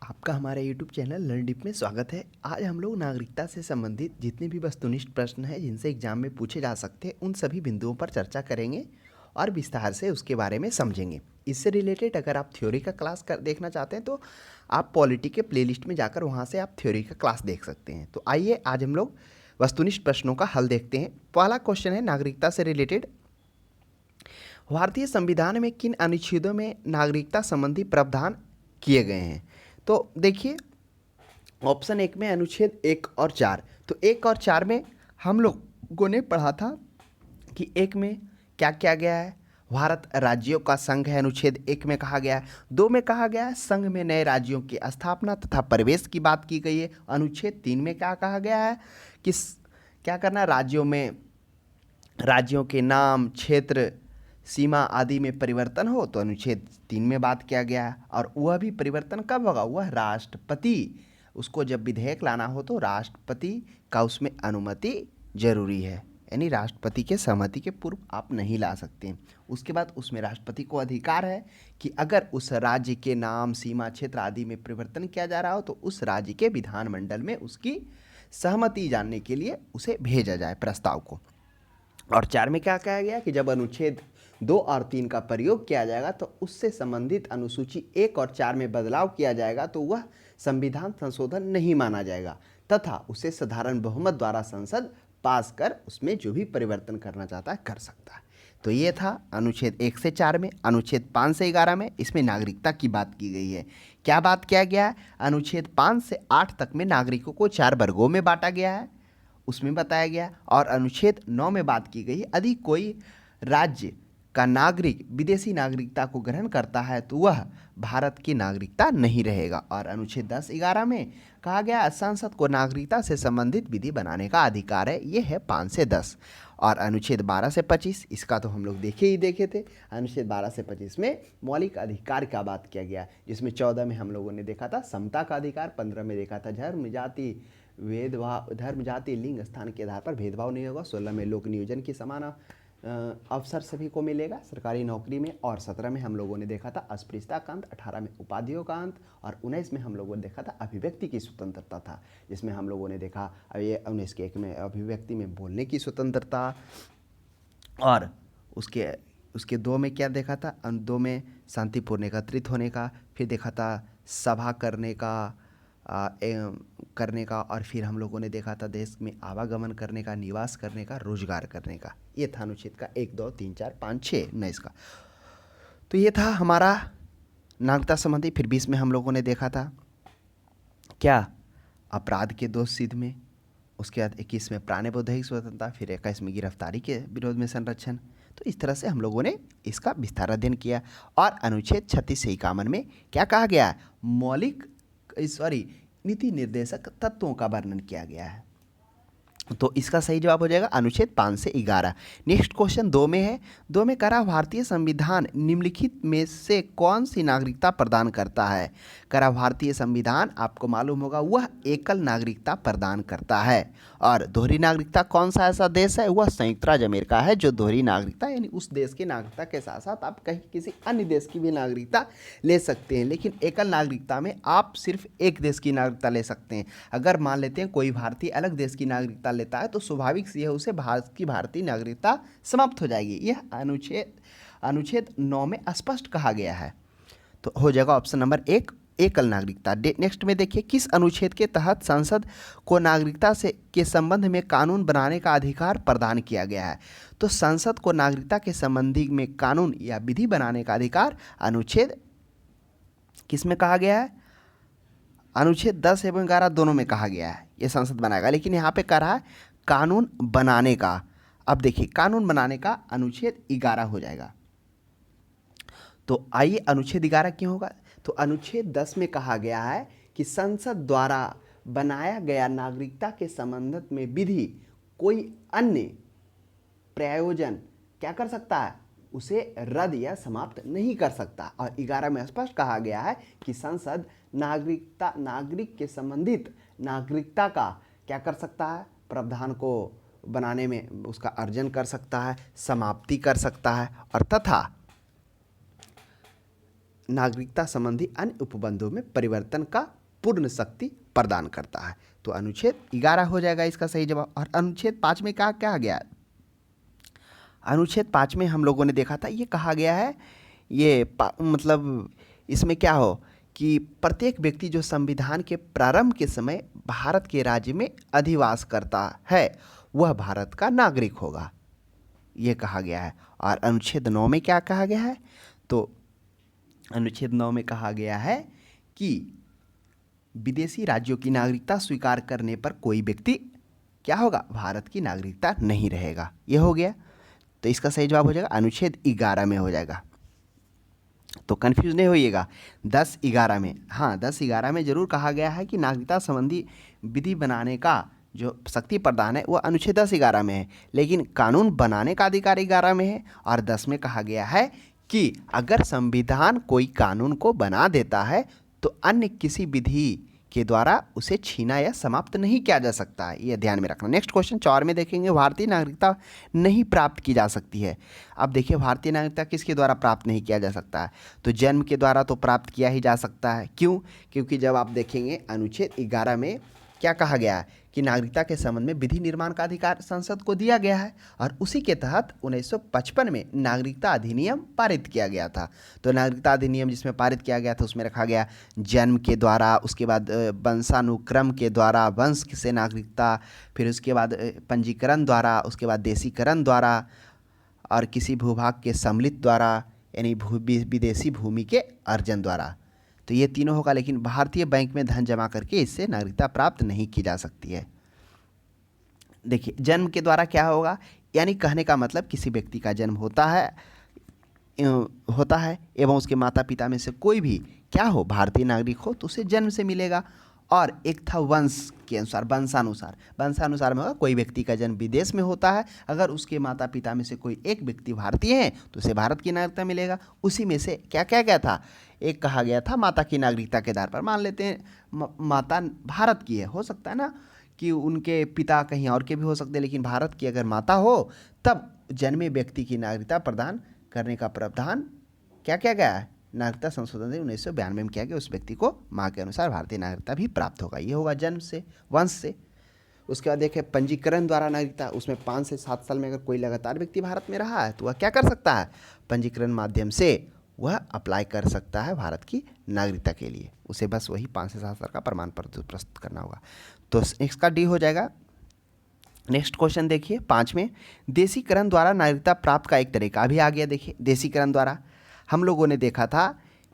आपका हमारे YouTube channel learn deep में स्वागत है। आज हम लोग नागरिकता से संबंधित जितने भी वस्तुनिष्ठ प्रश्न हैं जिनसे एग्जाम में पूछे जा सकते हैं उन सभी बिंदुओं पर चर्चा करेंगे और विस्तार से उसके बारे में समझेंगे। इससे रिलेटेड अगर आप थ्योरी का क्लास देखना चाहते हैं तो आप पॉलिटी के प्लेलिस्ट में जाकर वहाँ से आप थ्योरी का क्लास देख सकते हैं। तो आइए आज हम लोग वस्तुनिष्ठ प्रश्नों का हल देखते हैं। पहला क्वेश्चन है नागरिकता से रिलेटेड। भारतीय संविधान में किन अनुच्छेदों में नागरिकता संबंधी प्रावधान किए गए हैं? तो देखिए, ऑप्शन एक में अनुच्छेद 1 और 4। तो 1 और 4 में हम लोगों ने पढ़ा था कि एक में क्या किया गया है, भारत राज्यों का संघ है, अनुच्छेद 1 में कहा गया है। 2 में कहा गया है संघ में नए राज्यों की स्थापना तथा प्रवेश की बात की गई है। अनुच्छेद 3 में क्या कहा गया है कि क्या करना, राज्यों के नाम, क्षेत्र, सीमा आदि में परिवर्तन हो, तो अनुच्छेद 3 में बात किया गया है। और वह भी परिवर्तन कब होगा, वह राष्ट्रपति, उसको जब विधेयक लाना हो तो राष्ट्रपति का उसमें अनुमति जरूरी है, यानी राष्ट्रपति के सहमति के पूर्व आप नहीं ला सकते हैं। उसके बाद उसमें राष्ट्रपति को अधिकार है कि अगर उस राज्य के नाम, सीमा, क्षेत्र आदि में परिवर्तन किया जा रहा हो तो उस राज्य के विधानमंडल में उसकी सहमति जानने के लिए उसे भेजा जाए प्रस्ताव को। और 4 में क्या कहा गया कि जब अनुच्छेद 2 और 3 का प्रयोग किया जाएगा तो उससे संबंधित अनुसूची 1 और 4 में बदलाव किया जाएगा तो वह संविधान संशोधन नहीं माना जाएगा तथा उसे साधारण बहुमत द्वारा संसद पास कर उसमें जो भी परिवर्तन करना चाहता है कर सकता है। तो ये था अनुच्छेद 1 से 4 में। अनुच्छेद 5 से 11 में इसमें नागरिकता की बात की गई है। क्या बात किया गया है, अनुच्छेद 5 से 8 तक में नागरिकों को 4 वर्गों में बांटा गया है, उसमें बताया गया। और अनुच्छेद 9 में बात की गई, यदि कोई राज्य का नागरिक विदेशी नागरिकता को ग्रहण करता है तो वह भारत की नागरिकता नहीं रहेगा। और अनुच्छेद 10-11 में कहा गया संसद को नागरिकता से संबंधित विधि बनाने का अधिकार है, ये है 5 से 10। और अनुच्छेद 12 से 25, इसका तो हम लोग देखे थे। अनुच्छेद 12 से 25 में मौलिक अधिकार का बात किया गया, जिसमें 14 में हम लोगों ने देखा था समता का अधिकार, 15 में देखा था धर्म जाति लिंग स्थान के आधार पर भेदभाव नहीं होगा, 16 में लोक नियोजन की समान अवसर सभी को मिलेगा सरकारी नौकरी में, और 17 में हम लोगों ने देखा था अस्पृश्यता का अंत, 18 में उपाधियों का अंत, और 19 में हम लोगों ने देखा था अभिव्यक्ति की स्वतंत्रता था, जिसमें हम लोगों ने देखा ये 19 के 1 में अभिव्यक्ति में बोलने की स्वतंत्रता, और उसके 2 में क्या देखा था, 2 में शांतिपूर्ण एकत्रित होने का, फिर देखा था सभा करने का, और फिर हम लोगों ने देखा था देश में आवागमन करने का, निवास करने का, रोजगार करने का। ये था अनुच्छेद का 1, 2, 3, 4, 5, 6, 19 का। तो ये था हमारा नागरिकता संबंधी। फिर 20 में हम लोगों ने देखा था क्या, अपराध के दोष सिद्ध में, उसके बाद 21 में प्राणबोधिक स्वतंत्रता, फिर 21 में गिरफ्तारी के विरोध में संरक्षण। तो इस तरह से हम लोगों ने इसका विस्तार अध्ययन किया। और अनुच्छेद 36 से 51 में क्या कहा गया, नीति निर्देशक तत्वों का वर्णन किया गया है। तो इसका सही जवाब हो जाएगा अनुच्छेद 5 से 11। नेक्स्ट क्वेश्चन 2 में है। 2 में करा भारतीय संविधान निम्नलिखित में से कौन सी नागरिकता प्रदान करता है? करा भारतीय संविधान आपको मालूम होगा वह एकल नागरिकता प्रदान करता है। और दोहरी नागरिकता कौन सा ऐसा देश है, वह संयुक्त राज्य अमेरिका है जो दोहरी नागरिकता यानी उस देश की नागरिकता के साथ साथ आप कहीं किसी अन्य देश की भी नागरिकता ले सकते हैं, लेकिन एकल नागरिकता में आप सिर्फ एक देश की नागरिकता ले सकते हैं। अगर मान लेते हैं कोई भारतीय अलग देश की नागरिकता लेता है तो स्वाभाविक से उसे भारत की भारतीय नागरिकता समाप्त हो जाएगी। यह अनुच्छेद 9 में स्पष्ट कहा गया है। तो हो जाएगा ऑप्शन नंबर 1 एकल नागरिकता। नेक्स्ट में देखिए, किस अनुच्छेद के तहत संसद को नागरिकता से के संबंध में कानून बनाने का अधिकार प्रदान किया गया है? तो संसद को नागरिकता के संबंधी में कानून या विधि बनाने का अधिकार अनुच्छेद किस में कहा गया है, अनुच्छेद 10 एवं 11 दोनों में कहा गया है ये संसद बनाएगा, लेकिन यहाँ पे कह रहा है कानून बनाने का। अब देखिए कानून बनाने का अनुच्छेद 11 हो जाएगा। तो आइए अनुच्छेद 11 क्यों होगा, तो अनुच्छेद 10 में कहा गया है कि संसद द्वारा बनाया गया नागरिकता के संबंध में विधि कोई अन्य प्रयोजन क्या कर सकता है, उसे रद्द या समाप्त नहीं कर सकता। और 11 में स्पष्ट कहा गया है कि संसद नागरिक के संबंधित नागरिकता का क्या कर सकता है, प्रावधान को बनाने में उसका अर्जन कर सकता है, समाप्ति कर सकता है, और तथा नागरिकता संबंधी अन्य उपबंधों में परिवर्तन का पूर्ण शक्ति प्रदान करता है। तो अनुच्छेद 11 हो जाएगा इसका सही जवाब। और अनुच्छेद 5 में क्या क्या गया? अनुच्छेद 5 में हम लोगों ने देखा था, ये कहा गया है, मतलब इसमें क्या हो कि प्रत्येक व्यक्ति जो संविधान के प्रारंभ के समय भारत के राज्य में अधिवास करता है वह भारत का नागरिक होगा, ये कहा गया है। और अनुच्छेद 9 में क्या कहा गया है? तो अनुच्छेद 9 में कहा गया है कि विदेशी राज्यों की नागरिकता स्वीकार करने पर कोई व्यक्ति क्या होगा? भारत की नागरिकता नहीं रहेगा। ये हो गया। तो इसका सही जवाब हो जाएगा अनुच्छेद 11 में हो जाएगा। तो कंफ्यूज नहीं होइएगा। 10-11 में, हाँ 10-11 में जरूर कहा गया है कि नागरिकता संबंधी विधि बनाने का जो शक्ति प्रदान है वह अनुच्छेद 10-11 में है, लेकिन कानून बनाने का अधिकार 11 में है। और 10 में कहा गया है कि अगर संविधान कोई कानून को बना देता है तो अन्य किसी विधि के द्वारा उसे छीना या समाप्त नहीं किया जा सकता है, ये ध्यान में रखना। नेक्स्ट क्वेश्चन 4 में देखेंगे, भारतीय नागरिकता नहीं प्राप्त की जा सकती है। अब देखिए भारतीय नागरिकता किसके द्वारा प्राप्त नहीं किया जा सकता है? तो जन्म के द्वारा तो प्राप्त किया ही जा सकता है। क्यों? क्योंकि जब आप देखेंगे अनुच्छेद 11 में क्या कहा गया है कि नागरिकता के संबंध में विधि निर्माण का अधिकार संसद को दिया गया है, और उसी के तहत 1955 में नागरिकता अधिनियम पारित किया गया था। तो नागरिकता अधिनियम जिसमें पारित किया गया था उसमें रखा गया जन्म के द्वारा, उसके बाद वंशानुक्रम के द्वारा, वंश से नागरिकता, फिर उसके बाद पंजीकरण द्वारा, उसके बाद देशीकरण द्वारा, और किसी भूभाग के सम्मिलित द्वारा, यानी विदेशी भूमि के अर्जन द्वारा। तो ये तीनों होगा, लेकिन भारतीय बैंक में धन जमा करके इससे नागरिकता प्राप्त नहीं की जा सकती है। देखिए जन्म के द्वारा क्या होगा, यानी कहने का मतलब किसी व्यक्ति का जन्म होता है एवं उसके माता पिता में से कोई भी क्या हो, भारतीय नागरिक हो, तो उसे जन्म से मिलेगा। और एक था वंश के अनुसार, वंशानुसार में होगा, कोई व्यक्ति का जन्म विदेश में होता है, अगर उसके माता पिता में से कोई एक व्यक्ति भारतीय है तो उसे भारत की नागरिकता मिलेगा। उसी में से क्या क्या गया था, एक कहा गया था माता की नागरिकता के आधार पर, मान लेते हैं माता भारत की है, हो सकता है ना कि उनके पिता कहीं और के भी हो सकते हैं, लेकिन भारत की अगर माता हो तब जन्मे व्यक्ति की नागरिकता प्रदान करने का प्रावधान क्या क्या गया है, नागरिकता संशोधन 1992 में किया गया। उस व्यक्ति को माँ के अनुसार भारतीय नागरिकता भी प्राप्त होगा। ये होगा जन्म से, वंश से। उसके बाद देखें पंजीकरण द्वारा नागरिकता, उसमें 5 से 7 साल में अगर कोई लगातार व्यक्ति भारत में रहा है तो वह क्या कर सकता है, पंजीकरण माध्यम से वह अप्लाई कर सकता है भारत की नागरिकता के लिए। उसे बस वही 5 से 7 साल का प्रमाण पत्र प्रस्तुत करना होगा। तो इसका डी हो जाएगा। नेक्स्ट क्वेश्चन देखिए 5 में, देशीकरण द्वारा नागरिकता प्राप्त का एक तरीका भी आ गया। देखिए देशीकरण द्वारा हम लोगों ने देखा था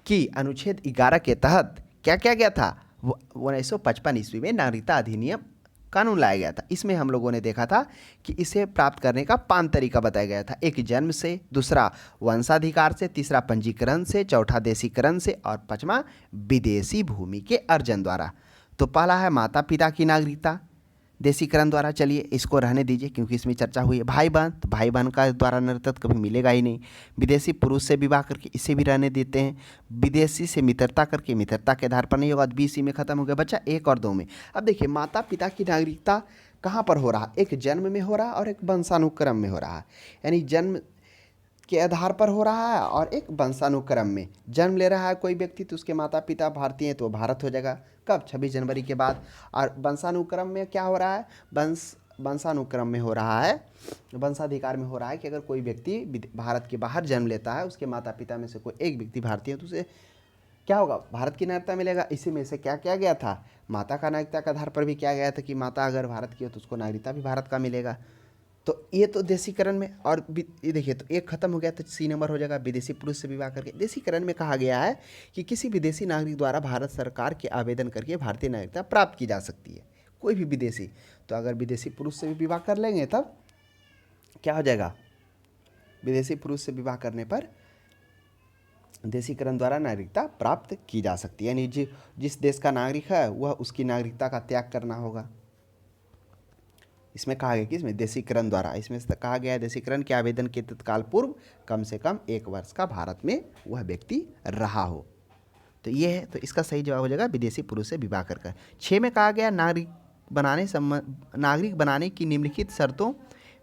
कि अनुच्छेद 11 के तहत क्या क्या गया था, 1955 ईस्वी में नागरिकता अधिनियम कानून लाया गया था। इसमें हम लोगों ने देखा था कि इसे प्राप्त करने का 5 तरीका बताया गया था, एक जन्म से, दूसरा वंशाधिकार से, तीसरा पंजीकरण से, चौथा देशीकरण से, और 5वां विदेशी भूमि के अर्जन द्वारा। तो पहला है माता पिता की नागरिकता देशीकरण द्वारा, चलिए इसको रहने दीजिए क्योंकि इसमें चर्चा हुई है। भाई बहन, तो भाई बहन का द्वारा नागरिकता कभी मिलेगा ही नहीं। विदेशी पुरुष से विवाह करके, इसे भी रहने देते हैं। विदेशी से मित्रता करके, मित्रता के आधार पर नहीं होगा, 20 में खत्म हो गया बच्चा 1 और 2 में। अब देखिए माता पिता की नागरिकता कहाँ पर हो रहा है, एक जन्म में हो रहा है और एक वंशानुक्रम में हो रहा है, यानी जन्म के आधार पर हो रहा है और एक वंशानुक्रम में। जन्म ले रहा है कोई व्यक्ति तो उसके माता पिता भारतीय हैं तो वो भारत हो जाएगा, कब, 26 जनवरी के बाद। और वंशानुक्रम में क्या हो रहा है, वंशानुक्रम में हो रहा है, वंशाधिकार में हो रहा है कि अगर कोई व्यक्ति भारत के बाहर जन्म लेता है, उसके माता पिता में से कोई एक व्यक्ति भारतीय है तो उसे क्या होगा, भारत की नागरिकता मिलेगा। इसी में से क्या क्या गया था, माता का नागरिकता के आधार पर भी क्या गया था कि माता अगर भारत की हो तो उसको नागरिकता भी भारत का मिलेगा। तो ये तो देशीकरण में। और ये देखिए तो एक खत्म हो गया तो C नंबर हो जाएगा, विदेशी पुरुष से विवाह करके। देशीकरण में कहा गया है कि किसी विदेशी नागरिक द्वारा भारत सरकार के आवेदन करके भारतीय नागरिकता प्राप्त की जा सकती है, कोई भी विदेशी। तो अगर विदेशी पुरुष से भी विवाह कर लेंगे तब क्या हो जाएगा, विदेशी पुरुष से विवाह करने पर देशीकरण द्वारा नागरिकता प्राप्त की जा सकती है, यानी जिस देश का नागरिक है वह उसकी नागरिकता का त्याग करना होगा। इसमें कहा गया कि इसमें देशीकरण द्वारा, इसमें कहा गया है देशीकरण के आवेदन के तत्काल पूर्व कम से कम 1 वर्ष का भारत में वह व्यक्ति रहा हो। तो ये है, तो इसका सही जवाब हो जाएगा विदेशी पुरुष से विवाह कर। 6 में कहा गया नागरिक बनाने की निम्नलिखित शर्तों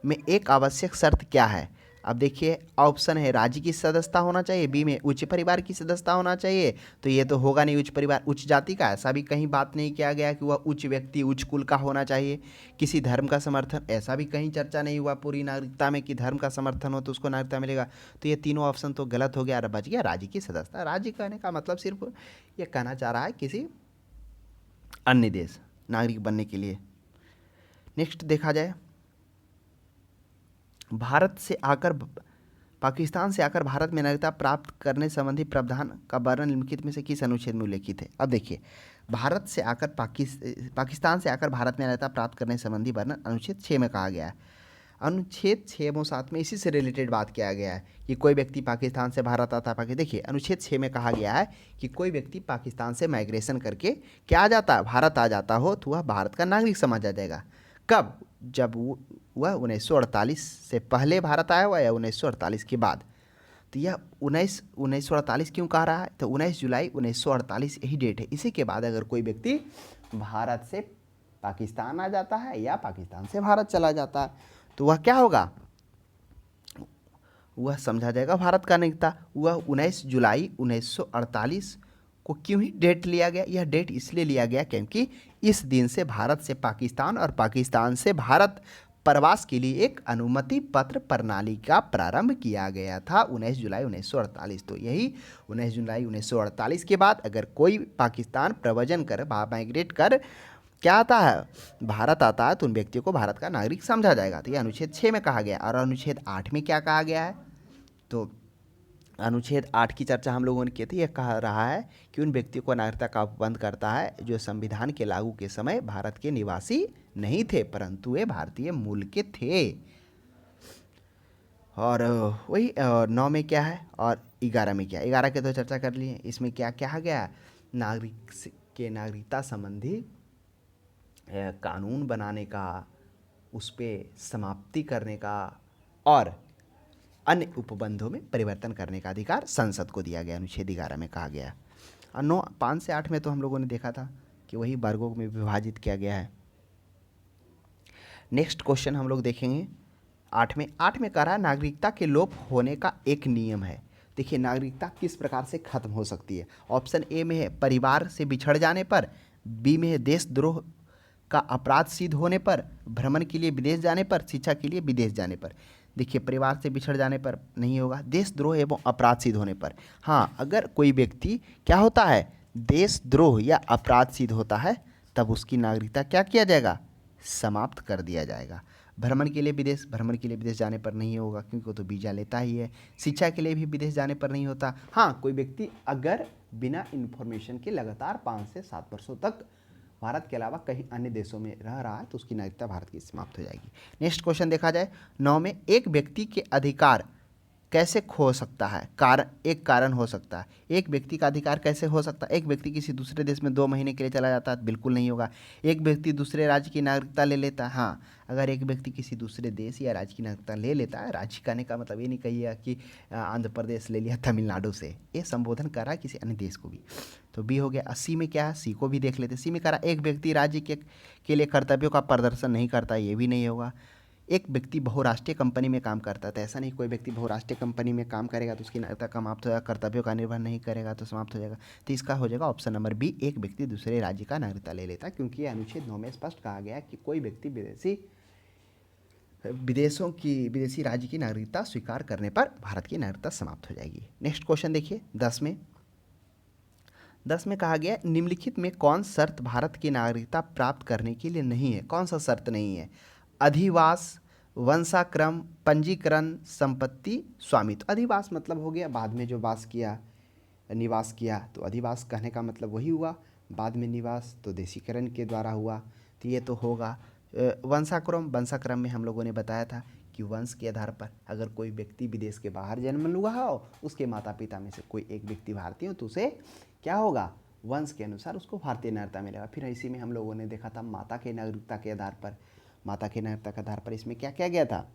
में एक आवश्यक शर्त क्या है। अब देखिए ऑप्शन है राज्य की सदस्यता होना चाहिए, बी में उच्च परिवार की सदस्यता होना चाहिए, तो ये तो होगा नहीं उच्च परिवार उच्च जाति का, ऐसा भी कहीं बात नहीं किया गया कि वह उच्च व्यक्ति उच्च कुल का होना चाहिए। किसी धर्म का समर्थन, ऐसा भी कहीं चर्चा नहीं हुआ पूरी नागरिकता में कि धर्म का समर्थन हो तो उसको नागरिकता मिलेगा। तो ये तीनों ऑप्शन तो गलत हो गया और बच गया राज्य की सदस्यता। राज्य कहने का मतलब सिर्फ ये कहना चाह रहा है किसी अन्य देश नागरिक बनने के लिए। नेक्स्ट देखा जाए, भारत से आकर पाकिस्तान से आकर भारत में नागरिकता प्राप्त करने संबंधी प्रावधान का वर्णन निम्नलिखित में से किस अनुच्छेद में उल्लेखित है। अब देखिए भारत से आकर पाकिस्तान से आकर भारत में नागरिकता प्राप्त करने संबंधी वर्णन अनुच्छेद 6 में कहा गया है। अनुच्छेद 6 और 7 में इसी से रिलेटेड बात किया गया है कि कोई व्यक्ति पाकिस्तान से भारत आता है। देखिए अनुच्छेद 6 में कहा गया है कि कोई व्यक्ति पाकिस्तान से माइग्रेशन करके क्या आ जाता है, भारत आ जाता हो तो वह भारत का नागरिक समझा जाएगा। कब? जब वह 1948 से पहले भारत आया हुआ या 1948 के बाद। तो यह 1948 क्यों कह रहा है, तो 19 जुलाई 1948 यही डेट है। इसी के बाद अगर कोई व्यक्ति भारत से पाकिस्तान आ जाता है या पाकिस्तान से भारत चला जाता है तो वह क्या होगा, वह समझा जाएगा भारत का नागरिकता। वह 19 जुलाई 1948 को क्यों ही डेट लिया गया, यह डेट इसलिए लिया गया क्योंकि इस दिन से भारत से पाकिस्तान और पाकिस्तान से भारत प्रवास के लिए एक अनुमति पत्र प्रणाली का प्रारंभ किया गया था 19 जुलाई 1948। तो यही 19 जुलाई 1948 के बाद अगर कोई पाकिस्तान प्रव्रजन कर माइग्रेट कर क्या आता है, भारत आता है, तो उन व्यक्तियों को भारत का नागरिक समझा जाएगा। तो यह अनुच्छेद 6 में कहा गया। और अनुच्छेद 8 में क्या कहा गया है, तो अनुच्छेद 8 की चर्चा हम लोगों ने की थी। यह कह रहा है कि उन व्यक्तियों को नागरिकता का उपबंध करता है जो संविधान के लागू के समय भारत के निवासी नहीं थे परंतु वे भारतीय मूल के थे। और वही 9 में क्या है और 11 में क्या, 11 के तो चर्चा कर लिए। इसमें क्या कहा गया, नागरिक के नागरिकता संबंधी कानून बनाने का, उस पर समाप्ति करने का और अन्य उपबंधों में परिवर्तन करने का अधिकार संसद को दिया गया, अनुच्छेद 11 में कहा गया। और 9 5 से 8 में तो हम लोगों ने देखा था कि वही वर्गों में विभाजित किया गया है। नेक्स्ट क्वेश्चन हम लोग देखेंगे 8 में कह रहा है नागरिकता के लोप होने का एक नियम है। देखिए नागरिकता किस प्रकार से खत्म हो सकती है। ऑप्शन ए में है परिवार से बिछड़ जाने पर, बी में है देशद्रोह का अपराध सिद्ध होने पर, भ्रमण के लिए विदेश जाने पर, शिक्षा के लिए विदेश जाने पर। देखिए परिवार से बिछड़ जाने पर नहीं होगा, देशद्रोह एवं अपराध सिद्ध होने पर। हाँ, अगर कोई व्यक्ति क्या होता है देशद्रोह या अपराध सिद्ध होता है तब उसकी नागरिकता क्या किया जाएगा, समाप्त कर दिया जाएगा। भ्रमण के लिए विदेश जाने पर नहीं होगा क्योंकि वो तो वीजा लेता ही है। शिक्षा के लिए भी विदेश जाने पर नहीं होता। हाँ, कोई व्यक्ति अगर बिना इन्फॉर्मेशन के लगातार 5 से 7 वर्षों तक भारत के अलावा कहीं अन्य देशों में रह रहा है तो उसकी नागरिकता भारत की समाप्त हो जाएगी। नेक्स्ट क्वेश्चन देखा जाए 9 में, एक व्यक्ति के अधिकार कैसे खो सकता है, एक कारण हो सकता है। एक व्यक्ति का अधिकार कैसे हो सकता है, एक व्यक्ति किसी दूसरे देश में 2 महीने के लिए चला जाता है, बिल्कुल नहीं होगा। एक व्यक्ति दूसरे राज्य की नागरिकता ले लेता है, हाँ, अगर एक व्यक्ति किसी दूसरे देश या राज्य की नागरिकता ले लेता है, राज्य कहने का मतलब ये नहीं कहिएगा कि आंध्र प्रदेश ले लिया तमिलनाडु से, ये संबोधन कर रहा है किसी अन्य देश को भी। तो बी हो गया। 80 में क्या है, सी को भी देख लेते। सी में कह रहा है एक व्यक्ति राज्य के लिए कर्तव्यों का प्रदर्शन नहीं करता, ये भी नहीं होगा। एक व्यक्ति बहुराष्ट्रीय कंपनी में काम करता है, तो ऐसा नहीं कोई व्यक्ति बहुराष्ट्रीय कंपनी में काम करेगा तो उसकी नागरिकता समाप्त हो जाएगा, कर्तव्यों का निर्वहन नहीं करेगा तो समाप्त हो जाएगा। तो इसका हो जाएगा ऑप्शन नंबर बी, एक व्यक्ति दूसरे राज्य का नागरिकता ले लेता है, क्योंकि यह अनुच्छेद 9 में स्पष्ट कहा गया कि कोई व्यक्ति विदेशी राज्य की नागरिकता स्वीकार करने पर भारत की नागरिकता समाप्त हो जाएगी। नेक्स्ट क्वेश्चन देखिए 10 में कहा गया निम्नलिखित में कौन शर्त भारत की नागरिकता प्राप्त करने के लिए नहीं है। कौन सा शर्त नहीं है, अधिवास, वंशाक्रम, पंजीकरण, संपत्ति, स्वामित्व। अधिवास मतलब हो गया बाद में जो निवास किया, तो अधिवास कहने का मतलब वही हुआ, बाद में निवास तो देशीकरण के द्वारा हुआ, तो ये तो होगा। वंशाक्रम में हम लोगों ने बताया था कि वंश के आधार पर अगर कोई व्यक्ति विदेश के बाहर जन्म हुआ हो, उसके माता पिता में से कोई एक व्यक्ति भारतीय हो तो उसे क्या होगा, वंश के अनुसार उसको भारतीय नागरिकता मिलेगा। फिर इसी में हम लोगों ने देखा था माता के नागरिकता के आधार पर इसमें क्या किया गया था,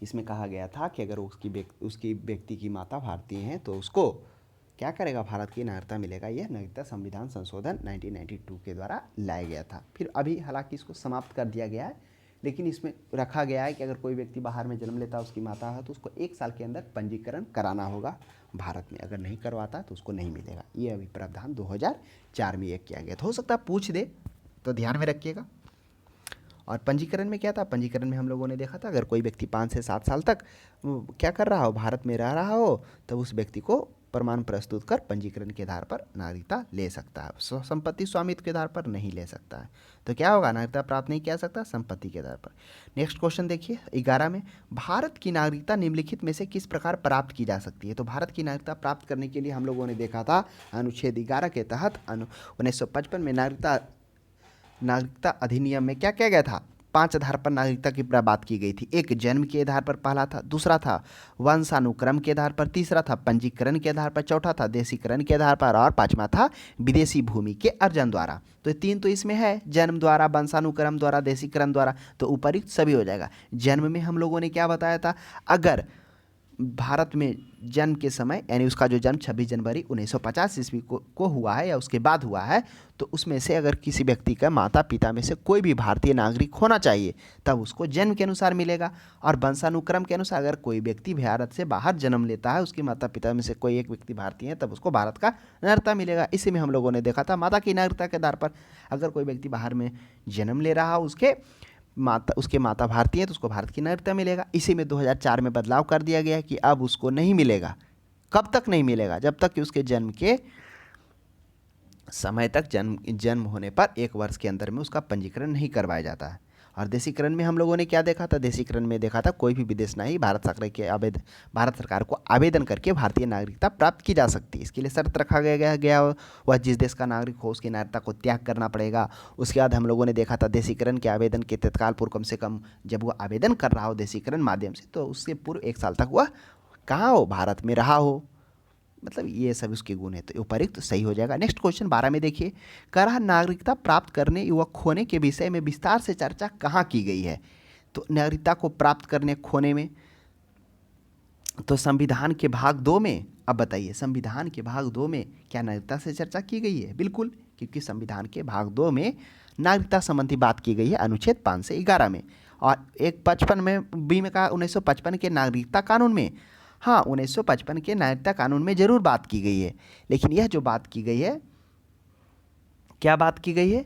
इसमें कहा गया था कि अगर उसकी व्यक्ति की माता भारतीय हैं तो उसको क्या करेगा, भारत की नागरिकता मिलेगा। यह नागरिकता संविधान संशोधन 1992 के द्वारा लाया गया था। फिर अभी हालांकि इसको समाप्त कर दिया गया है लेकिन इसमें रखा गया है कि अगर कोई व्यक्ति बाहर में जन्म लेता है, उसकी माता है, तो उसको 1 साल के अंदर पंजीकरण कराना होगा भारत में। अगर नहीं करवाता तो उसको नहीं मिलेगा। ये अभी प्रावधान 2004 में ये किया गया। तो हो सकता है पूछ दे, तो ध्यान में रखिएगा। और पंजीकरण में क्या था, पंजीकरण में हम लोगों ने देखा था अगर कोई व्यक्ति 5 से 7 साल तक क्या कर रहा हो, भारत में रह रहा हो, तब उस व्यक्ति को प्रमाण प्रस्तुत कर पंजीकरण के आधार पर नागरिकता ले सकता है। संपत्ति स्वामित्व के आधार पर नहीं ले सकता है। तो क्या होगा, नागरिकता प्राप्त नहीं किया सकता संपत्ति के आधार पर। नेक्स्ट क्वेश्चन देखिए 11 में, भारत की नागरिकता निम्नलिखित में से किस प्रकार प्राप्त की जा सकती है। तो भारत की नागरिकता प्राप्त करने के लिए हम लोगों ने देखा था अनुच्छेद 11 के तहत 1955 में नागरिकता अधिनियम में क्या किया गया था, 5 आधार पर नागरिकता की बात की गई थी। एक जन्म के आधार पर पहला था, दूसरा था वंशानुक्रम के आधार पर, तीसरा था पंजीकरण के आधार पर, चौथा था देशीकरण के आधार पर, और 5वां था विदेशी भूमि के अर्जन द्वारा। तो 3 तो इसमें है, जन्म द्वारा, वंशानुक्रम द्वारा, देशीकरण द्वारा, तो उपयुक्त सभी हो जाएगा। जन्म में हम लोगों ने क्या बताया था, अगर भारत में जन्म के समय यानी उसका जो जन्म 26 जनवरी 1950 ईस्वी को हुआ है या उसके बाद हुआ है, तो उसमें से अगर किसी व्यक्ति का माता पिता में से कोई भी भारतीय नागरिक होना चाहिए, तब उसको जन्म के अनुसार मिलेगा। और वंशानुक्रम के अनुसार अगर कोई व्यक्ति भारत से बाहर जन्म लेता है, उसके माता पिता में से कोई एक व्यक्ति भारतीय है, तब उसको भारत का नागरिकता मिलेगा। इसी में हम लोगों ने देखा था माता की नागरिकता के आधार पर अगर कोई व्यक्ति बाहर में जन्म ले रहा, उसके माता भारतीय है, तो उसको भारत की नागरिकता मिलेगा। इसी में 2004 में बदलाव कर दिया गया कि अब उसको नहीं मिलेगा। कब तक नहीं मिलेगा, जब तक कि उसके जन्म के समय तक जन्म होने पर 1 वर्ष के अंदर में उसका पंजीकरण नहीं करवाया जाता है। और देशीकरण में हम लोगों ने क्या देखा था, देशीकरण में देखा था कोई भी विदेश नागरिक भारत सरकार को आवेदन करके भारतीय नागरिकता प्राप्त की जा सकती है। इसके लिए शर्त रखा गया वह जिस देश का नागरिक हो उसकी नागरिकता को त्याग करना पड़ेगा। उसके बाद हम लोगों ने देखा था देशीकरण के आवेदन के तत्काल पूर्व कम से कम जब वो आवेदन कर रहा हो देशीकरण माध्यम से, तो उससे पूर्व 1 साल तक वह कहाँ हो, भारत में रहा हो। मतलब ये सब उसके गुण है, तो उपयुक्त सही हो जाएगा। नेक्स्ट क्वेश्चन 12 में देखिए, कह नागरिकता प्राप्त करने व खोने के विषय में विस्तार से चर्चा कहाँ की गई है। तो नागरिकता को प्राप्त करने खोने में तो संविधान के भाग 2 में, अब बताइए संविधान के भाग 2 में क्या नागरिकता से चर्चा की गई है? बिल्कुल, क्योंकि संविधान के भाग 2 में नागरिकता संबंधी बात की गई है अनुच्छेद 5 से 11 में। और एक 55 में बी में कहा 1955 के नागरिकता कानून में, हाँ 1955 के नागरिकता कानून में जरूर बात की गई है। लेकिन यह जो बात की गई है, क्या बात की गई है,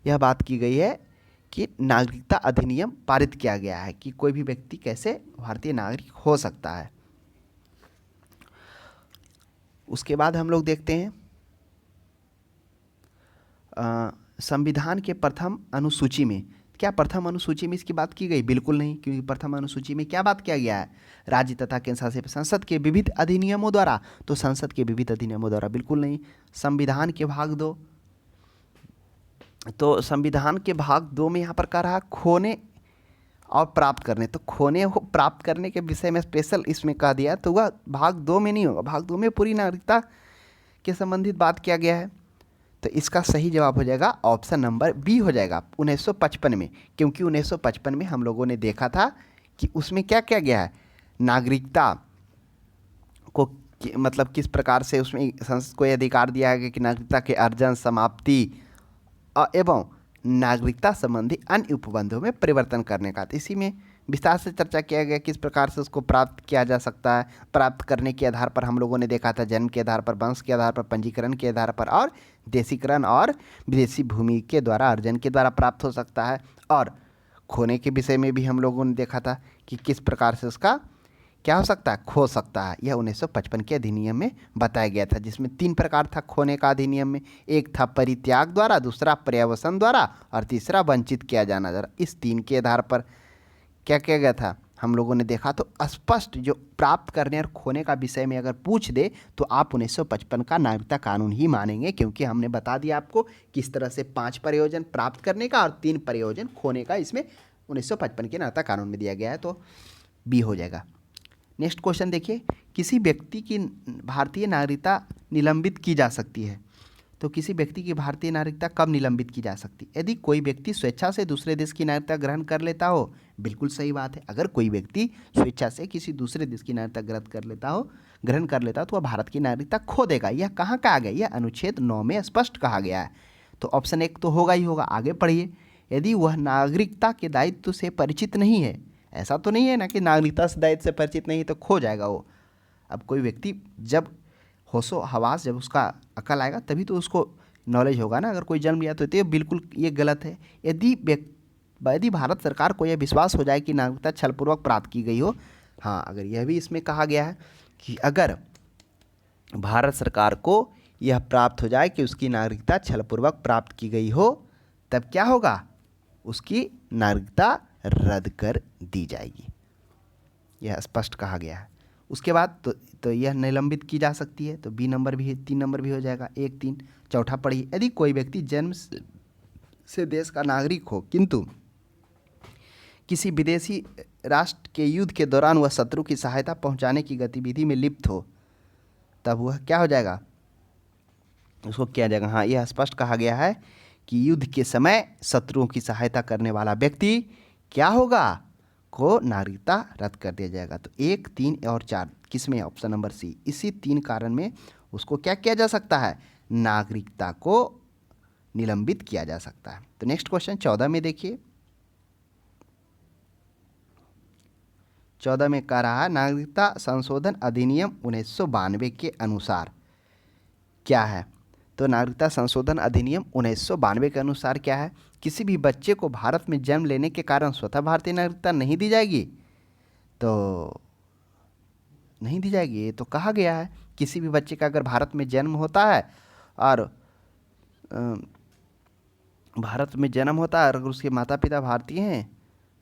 यह बात की गई है कि नागरिकता अधिनियम पारित किया गया है कि कोई भी व्यक्ति कैसे भारतीय नागरिक हो सकता है। उसके बाद हम लोग देखते हैं संविधान के प्रथम अनुसूची में, क्या प्रथम अनुसूची में इसकी बात की गई? बिल्कुल नहीं, क्योंकि प्रथम अनुसूची में क्या बात किया गया है, राज्य तथा केंद्र शासित संसद के विविध अधिनियमों द्वारा। तो संसद के विविध अधिनियमों द्वारा बिल्कुल नहीं। संविधान के भाग 2, तो संविधान के भाग 2 में यहाँ पर कह रहा खोने और प्राप्त करने, तो खोने हो प्राप्त करने के विषय में स्पेशल इसमें कह दिया, तो वह भाग 2 में नहीं होगा। भाग 2 में पूरी नागरिकता के संबंधित बात किया गया है। तो इसका सही जवाब हो जाएगा ऑप्शन नंबर बी हो जाएगा 1955 में, क्योंकि 1955 में हम लोगों ने देखा था कि उसमें क्या किया गया है, नागरिकता को मतलब किस प्रकार से उसमें संसद को अधिकार दिया गया कि नागरिकता के अर्जन, समाप्ति एवं नागरिकता संबंधी अन्य उपबंधों में परिवर्तन करने का। तो इसी में विस्तार से चर्चा किया गया किस प्रकार से उसको प्राप्त किया जा सकता है। प्राप्त करने के आधार पर हम लोगों ने देखा था जन्म के आधार पर, वंश के आधार पर, पंजीकरण के आधार पर, और देशीकरण और विदेशी भूमि के द्वारा, अर्जन के द्वारा प्राप्त हो सकता है। और खोने के विषय में भी हम लोगों ने देखा था कि किस प्रकार से उसका क्या हो सकता है, खो सकता है। यह 1955 के अधिनियम में बताया गया था, जिसमें 3 प्रकार था खोने का अधिनियम में। एक था परित्याग द्वारा, दूसरा पर्यावसन द्वारा, और तीसरा वंचित किया जाना द्वारा। इस 3 के आधार पर क्या किया गया था हम लोगों ने देखा। तो स्पष्ट जो प्राप्त करने और खोने का विषय में अगर पूछ दे तो आप 1955 का नागरिकता कानून ही मानेंगे, क्योंकि हमने बता दिया आपको किस तरह से 5 प्रयोजन प्राप्त करने का और 3 प्रयोजन खोने का इसमें 1955 के नागरिकता कानून में दिया गया है। तो बी हो जाएगा। नेक्स्ट क्वेश्चन देखिए, किसी व्यक्ति की भारतीय नागरिकता निलंबित की जा सकती है। तो किसी व्यक्ति की भारतीय नागरिकता कब निलंबित की जा सकती है? यदि कोई व्यक्ति स्वेच्छा से दूसरे देश की नागरिकता ग्रहण कर लेता हो। बिल्कुल सही बात है, अगर कोई व्यक्ति स्वेच्छा से किसी दूसरे देश की नागरिकता ग्रहण कर लेता हो तो वह भारत की नागरिकता खो देगा। यह कहाँ कहा गया? यह अनुच्छेद 9 में स्पष्ट कहा गया है। तो ऑप्शन 1 तो होगा ही होगा, आगे पढ़िए। यदि वह नागरिकता के दायित्व से परिचित नहीं है। ऐसा तो नहीं है ना कि नागरिकता से दायित्व से परिचित नहीं तो खो जाएगा वो। अब कोई व्यक्ति जब होशो हवास, जब उसका अकल आएगा तभी तो उसको नॉलेज होगा ना। अगर कोई जन्म लिया तो ये बिल्कुल ये गलत है। यदि भारत सरकार को यह विश्वास हो जाए कि नागरिकता छलपूर्वक प्राप्त की गई हो। हाँ, अगर यह भी इसमें कहा गया है कि अगर भारत सरकार को यह प्राप्त हो जाए कि उसकी नागरिकता छलपूर्वक प्राप्त की गई हो, तब क्या होगा, उसकी नागरिकता रद्द कर दी जाएगी। यह स्पष्ट कहा गया है। उसके बाद तो यह निलंबित की जा सकती है, तो बी नंबर भी 3 नंबर भी हो जाएगा। 1 3। चौथा पढ़िए, यदि कोई व्यक्ति जन्म से देश का नागरिक हो किंतु किसी विदेशी राष्ट्र के युद्ध के दौरान वह शत्रु की सहायता पहुंचाने की गतिविधि में लिप्त हो, तब वह क्या हो जाएगा, उसको क्या जाएगा। हाँ, यह स्पष्ट कहा गया है कि युद्ध के समय शत्रुओं की सहायता करने वाला व्यक्ति क्या होगा, को नागरिकता रद्द कर दिया जाएगा। तो 1 3 और 4 किसमें, ऑप्शन नंबर सी। इसी 3 कारण में उसको क्या किया जा सकता है, नागरिकता को निलंबित किया जा सकता है। तो नेक्स्ट क्वेश्चन 14 में देखिए। 14 में कह रहा है नागरिकता संशोधन अधिनियम 1992 के अनुसार क्या है। तो नागरिकता संशोधन अधिनियम 1992 के अनुसार क्या है, किसी भी बच्चे को भारत में जन्म लेने के कारण स्वतः भारतीय नागरिकता नहीं दी जाएगी। तो नहीं दी जाएगी, ये तो कहा गया है। किसी भी बच्चे का अगर भारत में जन्म होता है और भारत में जन्म होता है और अगर उसके माता पिता भारतीय हैं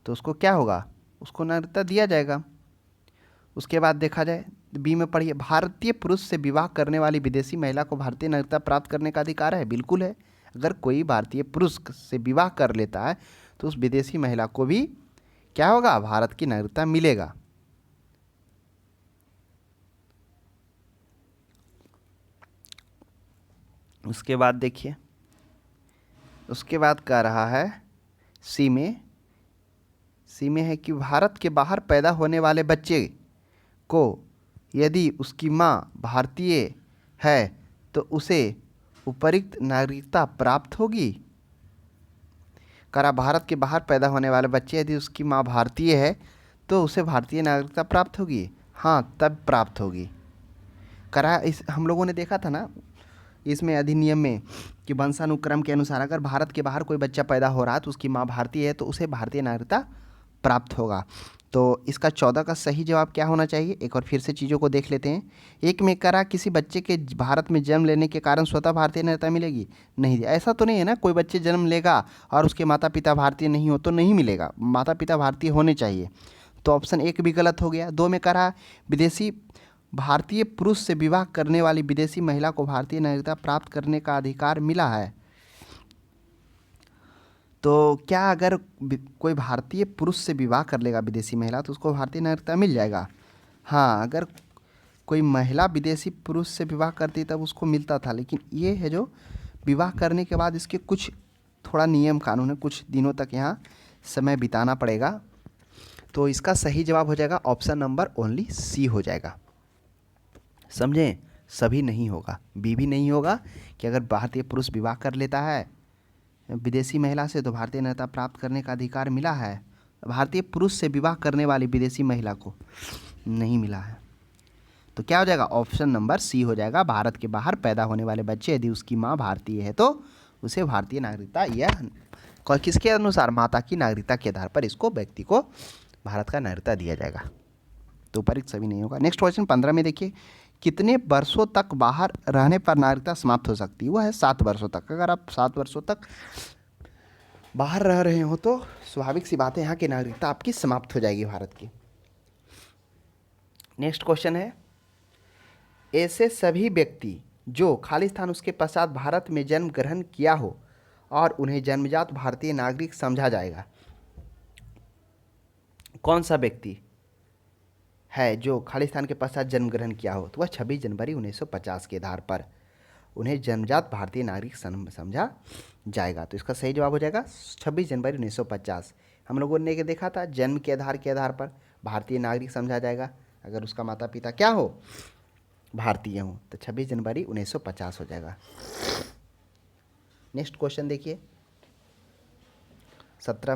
तो उसको क्या होगा, उसको नागरिकता दिया जाएगा। उसके बाद देखा जाए बी में पढ़िए, भारतीय पुरुष से विवाह करने वाली विदेशी महिला को भारतीय नागरिकता प्राप्त करने का अधिकार है। बिल्कुल है। अगर कोई भारतीय पुरुष से विवाह कर लेता है तो उस विदेशी महिला को भी क्या होगा, भारत की नागरिकता मिलेगा। उसके बाद देखिए, उसके बाद कह रहा है सी में है कि भारत के बाहर पैदा होने वाले बच्चे को यदि उसकी माँ भारतीय है तो उसे उपयुक्त नागरिकता प्राप्त होगी। करा भारत के बाहर पैदा होने वाले बच्चे यदि उसकी माँ भारतीय है तो उसे भारतीय नागरिकता प्राप्त होगी। हाँ, तब प्राप्त होगी। करा इस हम लोगों ने देखा था ना इसमें अधिनियम में कि वंशानुक्रम के अनुसार अगर भारत के बाहर कोई बच्चा पैदा हो रहा है तो उसकी माँ भारतीय है तो उसे भारतीय नागरिकता प्राप्त होगा। तो इसका 14 का सही जवाब क्या होना चाहिए, एक और फिर से चीज़ों को देख लेते हैं। एक में करा किसी बच्चे के भारत में जन्म लेने के कारण स्वतः भारतीय नागरिकता मिलेगी, नहीं। ऐसा तो नहीं है ना, कोई बच्चे जन्म लेगा और उसके माता पिता भारतीय नहीं हो तो नहीं मिलेगा, माता पिता भारतीय होने चाहिए। तो ऑप्शन 1 भी गलत हो गया। 2 में करा विदेशी भारतीय पुरुष से विवाह करने वाली विदेशी महिला को भारतीय नागरिकता प्राप्त करने का अधिकार मिला है। तो क्या अगर कोई भारतीय पुरुष से विवाह कर लेगा विदेशी महिला तो उसको भारतीय नागरिकता मिल जाएगा। हाँ, अगर कोई महिला विदेशी पुरुष से विवाह करती तब उसको मिलता था, लेकिन ये है जो विवाह करने के बाद इसके कुछ थोड़ा नियम कानून है, कुछ दिनों तक यहाँ समय बिताना पड़ेगा। तो इसका सही जवाब हो जाएगा ऑप्शन नंबर ओनली सी हो जाएगा। समझें, सभी नहीं होगा, बी भी नहीं होगा कि अगर भारतीय पुरुष विवाह कर लेता है विदेशी महिला से तो भारतीय नागरिकता प्राप्त करने का अधिकार मिला है। भारतीय पुरुष से विवाह करने वाली विदेशी महिला को नहीं मिला है। तो क्या हो जाएगा, ऑप्शन नंबर सी हो जाएगा। भारत के बाहर पैदा होने वाले बच्चे यदि उसकी माँ भारतीय है तो उसे भारतीय नागरिकता, यह किसके अनुसार, माता की नागरिकता के आधार पर इसको व्यक्ति को भारत का नागरिकता दिया जाएगा। तो उपयुक्त सभी नहीं होगा। नेक्स्ट क्वेश्चन 15 में देखिए, कितने वर्षों तक बाहर रहने पर नागरिकता समाप्त हो सकती है। वह है 7 वर्षों तक। अगर आप 7 वर्षों तक बाहर रह रहे हो तो स्वाभाविक सी बात है यहाँ की नागरिकता आपकी समाप्त हो जाएगी भारत की। नेक्स्ट क्वेश्चन है, ऐसे सभी व्यक्ति जो खाली स्थान उसके पश्चात भारत में जन्म ग्रहण किया हो और उन्हें जन्मजात भारतीय नागरिक समझा जाएगा। कौन सा व्यक्ति है जो खालिस्तान के पश्चात जन्म ग्रहण किया हो, तो वह 26 जनवरी 1950 के आधार पर उन्हें जन्मजात भारतीय नागरिक समझा जाएगा। तो इसका सही जवाब हो जाएगा 26 जनवरी 1950। हम लोगों ने देखा था जन्म के आधार पर भारतीय नागरिक समझा जाएगा अगर उसका माता पिता क्या हो, भारतीय हो, तो 26 जनवरी 1950 हो जाएगा। नेक्स्ट क्वेश्चन देखिए, 17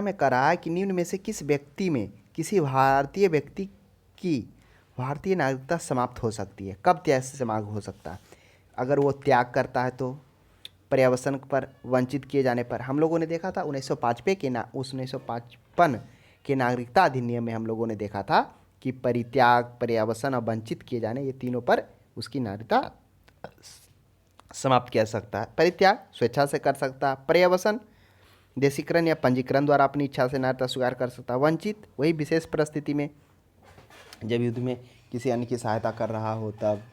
में कह रहा है कि निम्न में से किस व्यक्ति में किसी भारतीय व्यक्ति की भारतीय नागरिकता समाप्त हो सकती है? कब त्याग से समाप्त हो सकता है? अगर वो त्याग करता है तो, पर्यवसन पर वंचित किए जाने पर। हम लोगों ने देखा था 1955 के नागरिकता अधिनियम में हम लोगों ने देखा था कि परित्याग, पर्यवसन और वंचित किए जाने, ये तीनों पर उसकी नागरिकता समाप्त किया जा सकता है। परित्याग स्वेच्छा से कर सकता है, पर्यवसन देशीकरण या पंजीकरण द्वारा अपनी इच्छा से नागरिकता स्वीकार कर सकता है, वंचित वही विशेष परिस्थिति में जब युद्ध में किसी अन्य की सहायता कर रहा हो तब,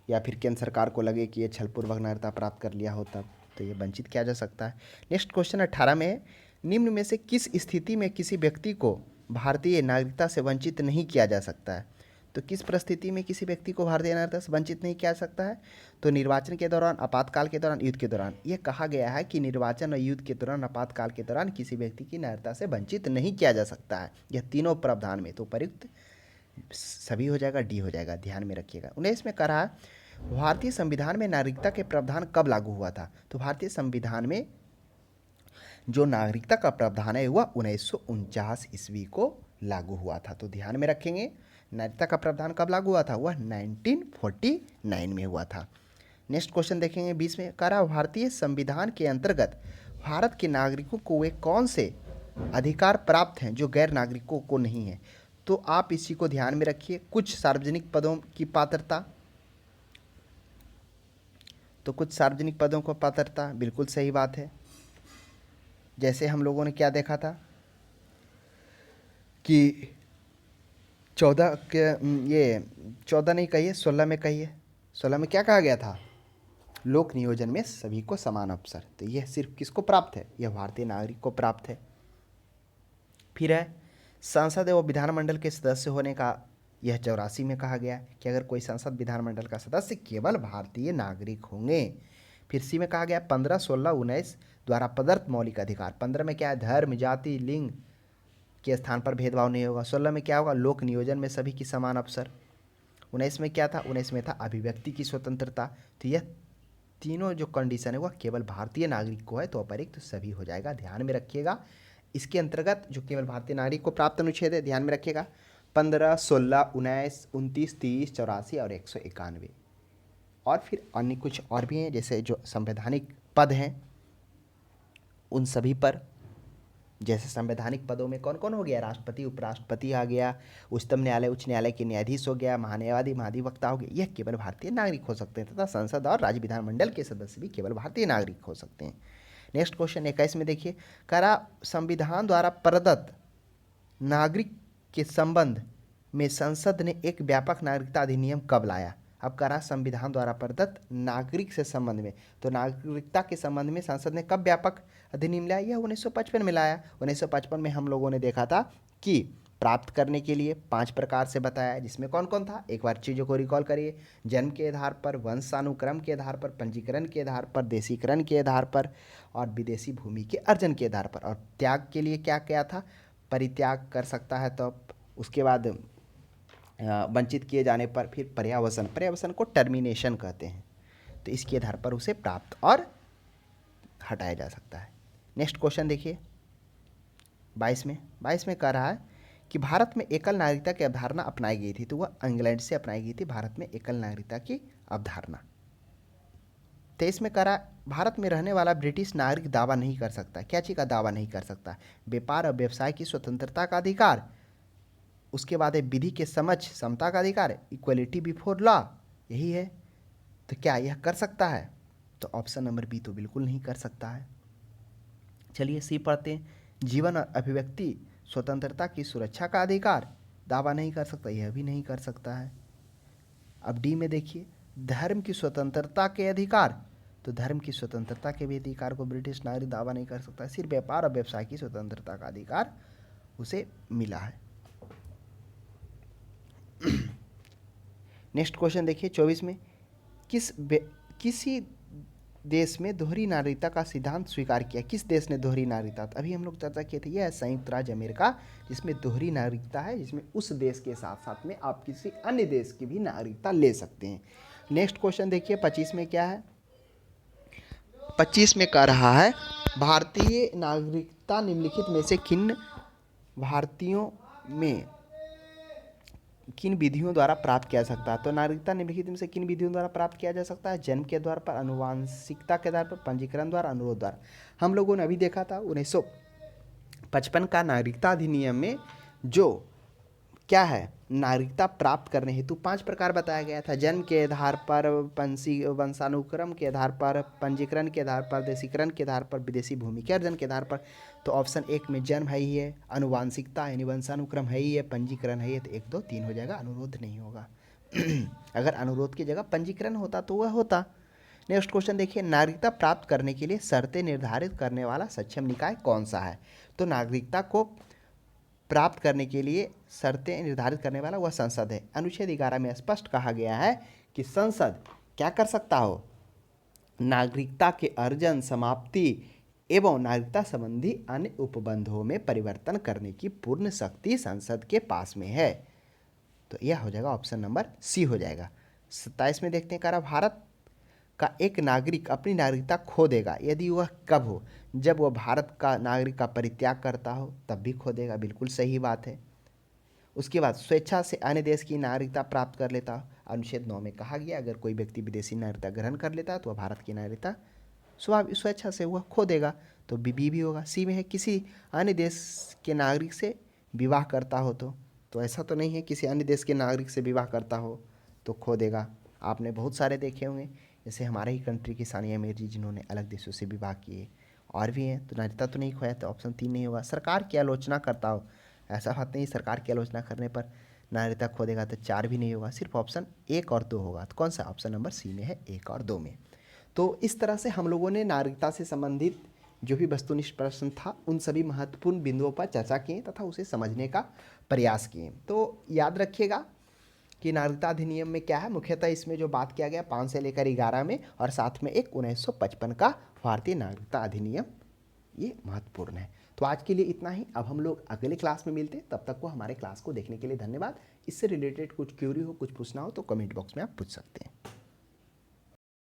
या फिर केंद्र सरकार को लगे कि ये छलपूर्वक नागरिकता प्राप्त कर लिया हो तब, तो ये वंचित किया जा सकता है। नेक्स्ट क्वेश्चन 18 में है, निम्न में से किस स्थिति में किसी व्यक्ति को भारतीय नागरिकता से वंचित नहीं किया जा सकता है? तो किस परिस्थिति में किसी व्यक्ति को भारतीय नागरिकता से वंचित नहीं किया जा सकता है? तो निर्वाचन के दौरान, आपातकाल के दौरान, युद्ध के दौरान। यह कहा गया है कि निर्वाचन और युद्ध के दौरान, आपातकाल के दौरान किसी व्यक्ति की नागरिकता से वंचित नहीं किया जा सकता है। यह तीनों प्रावधान में, तो उपयुक्त सभी हो जाएगा, डी हो जाएगा, ध्यान में रखिएगा। 19 में कह रहा है, भारतीय संविधान में नागरिकता के प्रावधान कब लागू हुआ था? तो भारतीय संविधान में जो नागरिकता का प्रावधान है वह 1949 ईस्वी को लागू हुआ था। तो ध्यान में रखेंगे, नागरिकता का प्रावधान कब लागू हुआ था? वह 1949 में हुआ था। नेक्स्ट क्वेश्चन देखेंगे 20 में, कह रहा भारतीय संविधान के अंतर्गत भारत के नागरिकों को वे कौन से अधिकार प्राप्त हैं जो गैर नागरिकों को नहीं है? तो आप इसी को ध्यान में रखिए। कुछ सार्वजनिक पदों की पात्रता, तो कुछ सार्वजनिक पदों को पात्रता, बिल्कुल सही बात है। जैसे हम लोगों ने क्या देखा था कि 14 नहीं कहिए, 16 में कहिए, 16 में क्या कहा गया था? लोक नियोजन में सभी को समान अवसर। तो यह सिर्फ किसको प्राप्त है? यह भारतीय नागरिक को प्राप्त है। फिर है संसद एवं विधानमंडल के सदस्य होने का, यह 84 में कहा गया कि अगर कोई संसद विधानमंडल का सदस्य केवल भारतीय नागरिक होंगे। फिर सी में कहा गया 15, 16, 19 द्वारा प्रदत्त मौलिक अधिकार। 15 में क्या है? धर्म, जाति, लिंग के स्थान पर भेदभाव नहीं होगा। 16 में क्या होगा? लोक नियोजन में सभी की समान अवसर। 19 में क्या था? 19 में था अभिव्यक्ति की स्वतंत्रता। तो यह तीनों जो कंडीशन है वह केवल भारतीय नागरिक को है, तो अपरिक्त सभी हो जाएगा, ध्यान में रखिएगा। इसके अंतर्गत जो केवल भारतीय नागरिक को प्राप्त अनुच्छेद है, ध्यान में रखिएगा, 15, 16, 19, 29, 30, 84 और 191। और फिर अन्य कुछ और भी हैं, जैसे जो संवैधानिक पद हैं उन सभी पर, जैसे संवैधानिक पदों में कौन कौन हो गया? राष्ट्रपति, उपराष्ट्रपति आ गया, उच्चतम न्यायालय, उच्च न्यायालय के न्यायाधीश हो गया, महान्यायवादी, महाधिवक्ता हो गया, यह केवल भारतीय नागरिक हो सकते हैं, तथा संसद और राज्य विधानमंडल के सदस्य भी केवल भारतीय नागरिक हो सकते हैं। नेक्स्ट क्वेश्चन 21 में देखिए, करा संविधान द्वारा प्रदत्त नागरिक के संबंध में संसद ने एक व्यापक नागरिकता अधिनियम कब लाया? अब करा संविधान द्वारा प्रदत्त नागरिक से संबंध में, तो नागरिकता के संबंध में संसद ने कब व्यापक अधिनियम लाया? यह 1955 में लाया। 1955 में हम लोगों ने देखा था कि प्राप्त करने के लिए 5 प्रकार से बताया, जिसमें कौन कौन था? एक बार चीज़ों को रिकॉल करिए। जन्म के आधार पर, वंशानुक्रम के आधार पर, पंजीकरण के आधार पर, देशीकरण के आधार पर और विदेशी भूमि के अर्जन के आधार पर। और त्याग के लिए क्या क्या था? परित्याग कर सकता है, तो उसके बाद वंचित किए जाने पर, फिर पर्यावसन, पर्यावसन को टर्मिनेशन कहते हैं, तो इसके आधार पर उसे प्राप्त और हटाया जा सकता है। नेक्स्ट क्वेश्चन देखिए 22 में कह रहा है कि भारत में एकल नागरिकता की अवधारणा अपनाई गई थी, तो वह इंग्लैंड से अपनाई गई थी भारत में एकल नागरिकता की अवधारणा। 23 में कह रहा है भारत में रहने वाला ब्रिटिश नागरिक दावा नहीं कर सकता। क्या चीज़ का दावा नहीं कर सकता? व्यापार और व्यवसाय की स्वतंत्रता का अधिकार, उसके बाद है विधि के समक्ष समता का अधिकार, इक्वलिटी बिफोर लॉ, यही है। तो क्या यह कर सकता है? तो ऑप्शन नंबर बी तो बिल्कुल नहीं कर सकता है। चलिए सी पढ़ते हैं, जीवन और अभिव्यक्ति स्वतंत्रता की सुरक्षा का अधिकार, दावा नहीं कर सकता, यह भी नहीं कर सकता है। अब डी में देखिए, धर्म की स्वतंत्रता के अधिकार, तो धर्म की स्वतंत्रता के भी अधिकार को ब्रिटिश नागरिक दावा नहीं कर सकता। सिर्फ व्यापार और व्यवसाय की स्वतंत्रता का अधिकार उसे मिला है। नेक्स्ट क्वेश्चन देखिए 24 में, किसी देश में दोहरी नागरिकता का सिद्धांत स्वीकार किया? किस देश ने दोहरी नागरिकता? अभी हम लोग चर्चा किए थे, यह है संयुक्त राज्य अमेरिका, जिसमें दोहरी नागरिकता है, जिसमें उस देश के साथ साथ में आप किसी अन्य देश की भी नागरिकता ले सकते हैं। नेक्स्ट क्वेश्चन देखिए 25 में क्या है? 25 में कह रहा है भारतीय नागरिकता निम्नलिखित में से किन भारतीयों में किन विधियों द्वारा प्राप्त किया जा सकता है। तो नागरिकता निम्नलिखित में से किन विधियों द्वारा प्राप्त किया जा सकता है। जन्म के आधार पर, आनुवांशिकता के आधार पर, पंजीकरण द्वारा, अनुरोध द्वारा। हम लोगों ने अभी देखा था 1955 का नागरिकता अधिनियम में जो क्या है, नागरिकता प्राप्त करने हेतु 5 प्रकार बताया गया था। जन्म के आधार पर, वंशानुक्रम के आधार पर, पंजीकरण के आधार पर, देशीकरण के आधार पर, विदेशी भूमि के अर्जन के आधार पर। तो ऑप्शन 1 में जन्म है ही है, अनुवांशिकता यानी वंशानुक्रम है ही है, पंजीकरण है ही है, तो 1 2 3 हो जाएगा, अनुरोध नहीं होगा। अगर अनुरोध की जगह पंजीकरण होता तो वह होता। नेक्स्ट क्वेश्चन देखिए, नागरिकता प्राप्त करने के लिए शर्तें निर्धारित करने वाला सक्षम निकाय कौन सा है। तो नागरिकता को प्राप्त करने के लिए शर्तें निर्धारित करने वाला वह संसद है। अनुच्छेद 11 में स्पष्ट कहा गया है कि संसद क्या कर सकता हो, नागरिकता के अर्जन, समाप्ति एवं नागरिकता संबंधी अन्य उपबंधों में परिवर्तन करने की पूर्ण शक्ति संसद के पास में है। तो यह हो जाएगा ऑप्शन नंबर सी हो जाएगा। 27 में देखते हैं, कह रहा भारत का एक नागरिक अपनी नागरिकता खो देगा यदि वह कब हो, जब वह भारत का नागरिक का परित्याग करता हो तब भी खो देगा, बिल्कुल सही बात है। उसके बाद स्वेच्छा से अन्य देश की नागरिकता प्राप्त कर लेता हो। अनुच्छेद 9 में कहा गया अगर कोई व्यक्ति विदेशी नागरिकता ग्रहण कर लेता है तो वह भारत की नागरिकता स्वेच्छा से वह खो देगा, तो बी भी होगा। सी में है किसी अन्य देश के नागरिक से विवाह करता हो, तो ऐसा तो नहीं है किसी अन्य देश के नागरिक से विवाह करता हो तो खो देगा। आपने बहुत सारे देखे होंगे, जैसे हमारे ही कंट्री की सानिया मिर्ज़ा जिन्होंने अलग देशों से विवाह किए, और भी हैं, तो नागरिकता तो नहीं खोया, तो ऑप्शन 3 नहीं होगा। सरकार की आलोचना करता हो, ऐसा बात नहीं सरकार की आलोचना करने पर नागरिकता खो देगा, तो 4 भी नहीं होगा, सिर्फ ऑप्शन 1 और 2 होगा। तो कौन सा, ऑप्शन नंबर सी में है 1 और 2 में। तो इस तरह से हम लोगों ने नागरिकता से संबंधित जो भी वस्तुनिष्ठ प्रश्न था उन सभी महत्वपूर्ण बिंदुओं पर चर्चा किए तथा उसे समझने का प्रयास किए। तो याद रखिएगा कि नागरिकता अधिनियम में क्या है, मुख्यतः इसमें जो बात किया गया 5 से लेकर 11 में, और साथ में एक 1955 का भारतीय नागरिकता अधिनियम, ये महत्वपूर्ण है। तो आज के लिए इतना ही। अब हम लोग अगले क्लास में मिलते हैं, तब तक को हमारे क्लास को देखने के लिए धन्यवाद। इससे रिलेटेड कुछ क्यूरी हो, कुछ पूछना हो तो कमेंट बॉक्स में आप पूछ सकते हैं।